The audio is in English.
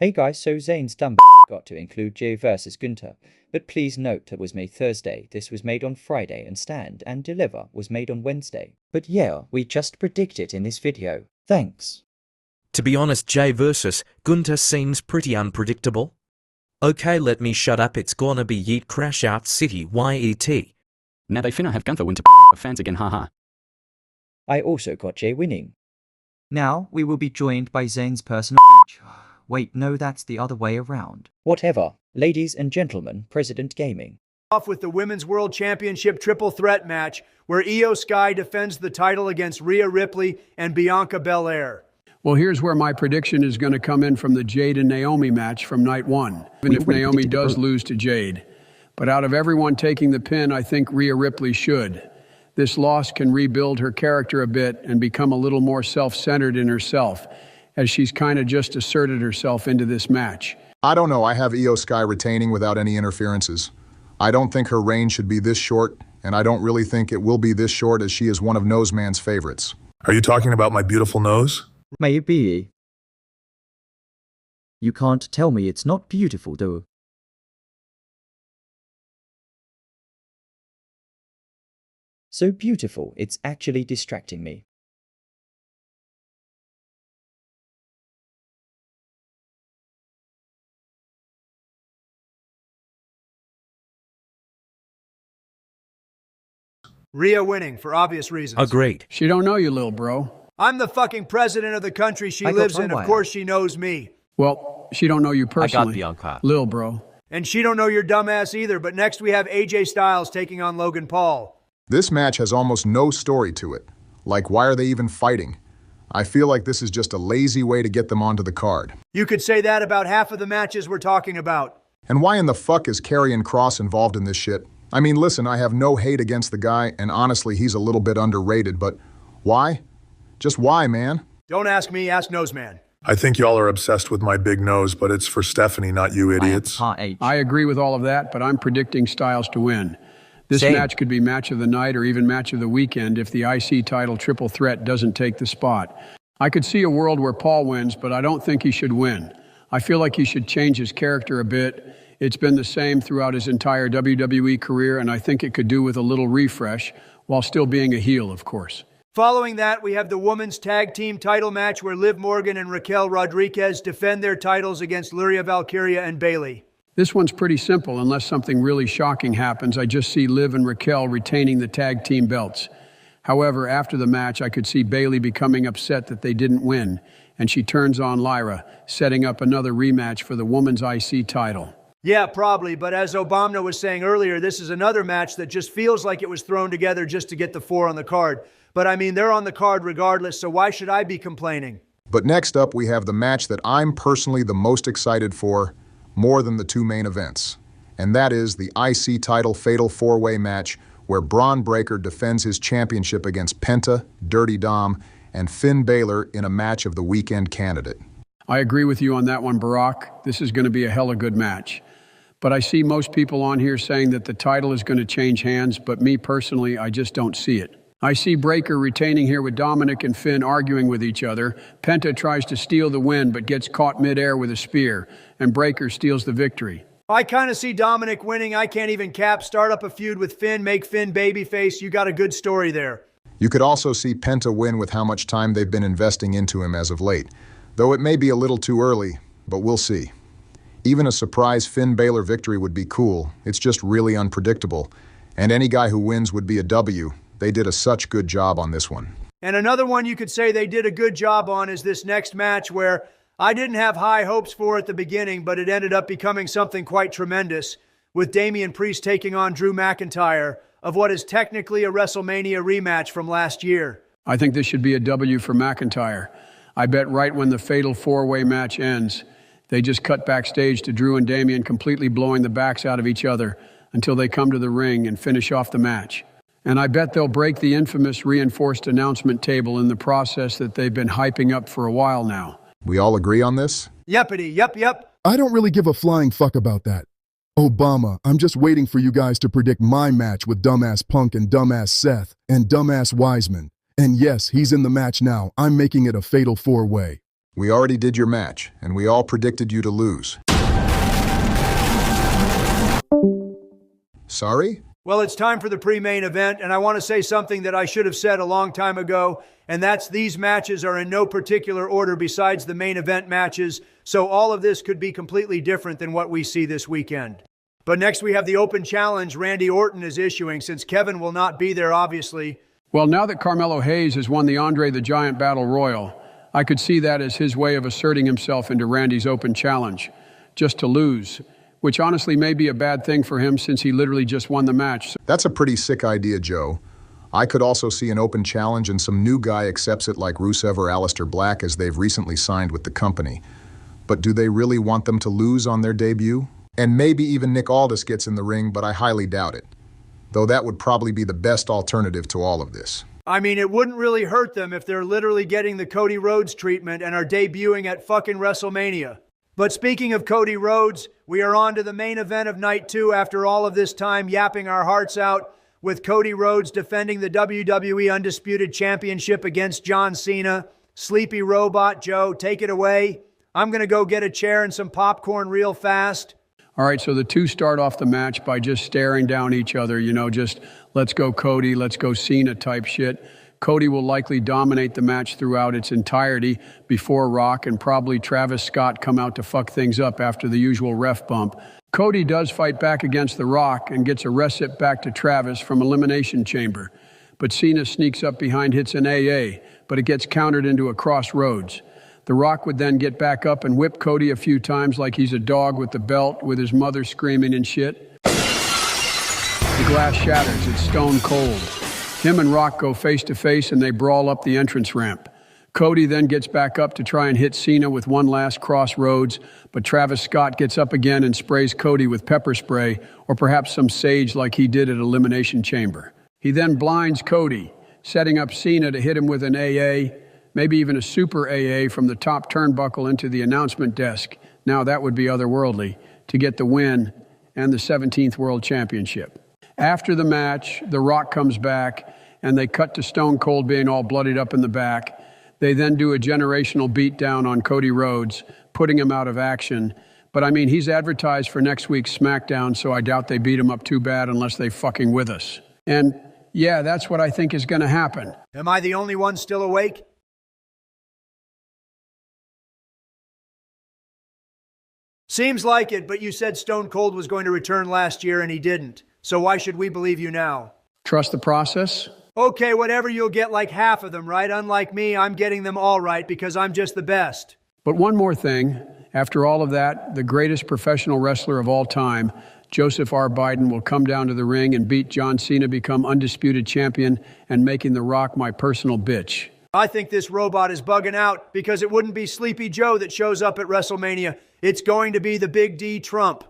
Hey guys, so Zayn's dumb forgot to include Jay versus Gunter, but please note that was made Thursday, this was made on Friday, and Stand and Deliver was made on Wednesday. But yeah, we just predict it in this video. Thanks. To be honest, Jay versus Gunter seems pretty unpredictable. Okay, let me shut up, it's gonna be Yeet Crash Out City YET. Now they finna have Gunther win to fans again, haha. I also got Jay winning. Now we will be joined by Zayn's personal Wait, no, that's the other way around. Whatever. Ladies and gentlemen, President Gaming. Off with the Women's World Championship triple threat match where Io Sky defends the title against Rhea Ripley and Bianca Belair. Well, here's where my prediction is going to come in from the Jade and Naomi match from night one, even if Naomi does lose to Jade. But out of everyone taking the pin, I think Rhea Ripley should. This loss can rebuild her character a bit and become a little more self-centered in herself, as she's kind of just asserted herself into this match. I don't know, I have Io Sky retaining without any interferences. I don't think her reign should be this short, and I don't really think it will be this short as she is one of Noseman's favorites. Are you talking about my beautiful nose? Maybe. You can't tell me it's not beautiful though. So beautiful, it's actually distracting me. Rhea winning for obvious reasons. Agreed. She don't know you, little bro. I'm the fucking president of the country she lives in. Of course she knows me. Well, she don't know you personally. Bianca. Lil bro. And she don't know your dumbass either. But next we have AJ Styles taking on Logan Paul. This match has almost no story to it. Like, why are they even fighting? I feel like this is just a lazy way to get them onto the card. You could say that about half of the matches we're talking about. And why in the fuck is Karrion Kross involved in this shit? I mean, listen, I have no hate against the guy, and honestly, he's a little bit underrated, but why? Just why, man? Don't ask me, ask Noseman. I think y'all are obsessed with my big nose, but it's for Stephanie, not you idiots. I agree with all of that, but I'm predicting Styles to win. This match could be match of the night or even match of the weekend if the IC title triple threat doesn't take the spot. I could see a world where Paul wins, but I don't think he should win. I feel like he should change his character a bit. It's been the same throughout his entire WWE career, and I think it could do with a little refresh, while still being a heel, of course. Following that, we have the women's tag team title match where Liv Morgan and Raquel Rodriguez defend their titles against Lyria Valkyria and Bayley. This one's pretty simple. Unless something really shocking happens, I just see Liv and Raquel retaining the tag team belts. However, after the match, I could see Bayley becoming upset that they didn't win, and she turns on Lyra, setting up another rematch for the women's IC title. Yeah, probably, but as Obama was saying earlier, this is another match that just feels like it was thrown together just to get the 4 on the card. But I mean, they're on the card regardless, so why should I be complaining? But next up, we have the match that I'm personally the most excited for, more than the 2 main events. And that is the IC title Fatal 4-Way match where Braun Breaker defends his championship against Penta, Dirty Dom, and Finn Balor in a match of the weekend candidate. I agree with you on that one, Barack. This is going to be a hella good match. But I see most people on here saying that the title is going to change hands, but me personally, I just don't see it. I see Breaker retaining here with Dominic and Finn arguing with each other. Penta tries to steal the win, but gets caught midair with a spear, and Breaker steals the victory. I kind of see Dominic winning. I can't even cap. Start up a feud with Finn, make Finn babyface. You got a good story there. You could also see Penta win with how much time they've been investing into him as of late. Though it may be a little too early, but we'll see. Even a surprise Finn Balor victory would be cool. It's just really unpredictable. And any guy who wins would be a W. They did such good job on this one. And another one you could say they did a good job on is this next match where I didn't have high hopes for at the beginning, but it ended up becoming something quite tremendous with Damian Priest taking on Drew McIntyre of what is technically a WrestleMania rematch from last year. I think this should be a W for McIntyre. I bet right when the Fatal 4-Way match ends, they just cut backstage to Drew and Damian completely blowing the backs out of each other until they come to the ring and finish off the match. And I bet they'll break the infamous reinforced announcement table in the process that they've been hyping up for a while now. We all agree on this? Yepity, yep. I don't really give a flying fuck about that. Obama, I'm just waiting for you guys to predict my match with Dumbass Punk and Dumbass Seth and Dumbass Wiseman. And yes, he's in the match now. I'm making it a Fatal 4-Way. We already did your match, and we all predicted you to lose. Sorry? Well, it's time for the pre-main event, and I want to say something that I should have said a long time ago, and that's these matches are in no particular order besides the main event matches, so all of this could be completely different than what we see this weekend. But next we have the open challenge Randy Orton is issuing, since Kevin will not be there, obviously. Well, now that Carmelo Hayes has won the Andre the Giant Battle Royal, I could see that as his way of asserting himself into Randy's open challenge, just to lose, which honestly may be a bad thing for him since he literally just won the match. That's a pretty sick idea, Joe. I could also see an open challenge and some new guy accepts it like Rusev or Aleister Black as they've recently signed with the company. But do they really want them to lose on their debut? And maybe even Nick Aldis gets in the ring, but I highly doubt it. Though that would probably be the best alternative to all of this. I mean, it wouldn't really hurt them if they're literally getting the Cody Rhodes treatment and are debuting at fucking WrestleMania. But speaking of Cody Rhodes, we are on to the main event of night 2 after all of this time yapping our hearts out, with Cody Rhodes defending the WWE Undisputed Championship against John Cena. Sleepy Robot Joe, take it away. I'm going to go get a chair and some popcorn real fast. All right, so the two start off the match by just staring down each other, just let's go Cody, let's go Cena type shit. Cody will likely dominate the match throughout its entirety before Rock and probably Travis Scott come out to fuck things up after the usual ref bump. Cody does fight back against The Rock and gets a recip back to Travis from Elimination Chamber. But Cena sneaks up behind, hits an AA, but it gets countered into a crossroads. The Rock would then get back up and whip Cody a few times like he's a dog with the belt, with his mother screaming and shit. The glass shatters, it's stone cold. Him and Rock go face to face and they brawl up the entrance ramp. Cody then gets back up to try and hit Cena with one last crossroads, but Travis Scott gets up again and sprays Cody with pepper spray, or perhaps some sage like he did at Elimination Chamber. He then blinds Cody, setting up Cena to hit him with an AA, maybe even a super AA from the top turnbuckle into the announcement desk. Now that would be otherworldly, to get the win and the 17th World Championship. After the match, The Rock comes back, and they cut to Stone Cold being all bloodied up in the back. They then do a generational beatdown on Cody Rhodes, putting him out of action. But I mean, he's advertised for next week's SmackDown, so I doubt they beat him up too bad unless they fucking with us. And yeah, that's what I think is going to happen. Am I the only one still awake? Seems like it, but you said Stone Cold was going to return last year and he didn't. So why should we believe you now? Trust the process? Okay, whatever, you'll get like half of them, right? Unlike me, I'm getting them all right because I'm just the best. But one more thing. After all of that, the greatest professional wrestler of all time, Joseph R. Biden, will come down to the ring and beat John Cena, become undisputed champion, and making The Rock my personal bitch. I think this robot is bugging out because it wouldn't be Sleepy Joe that shows up at WrestleMania. It's going to be the Big D Trump.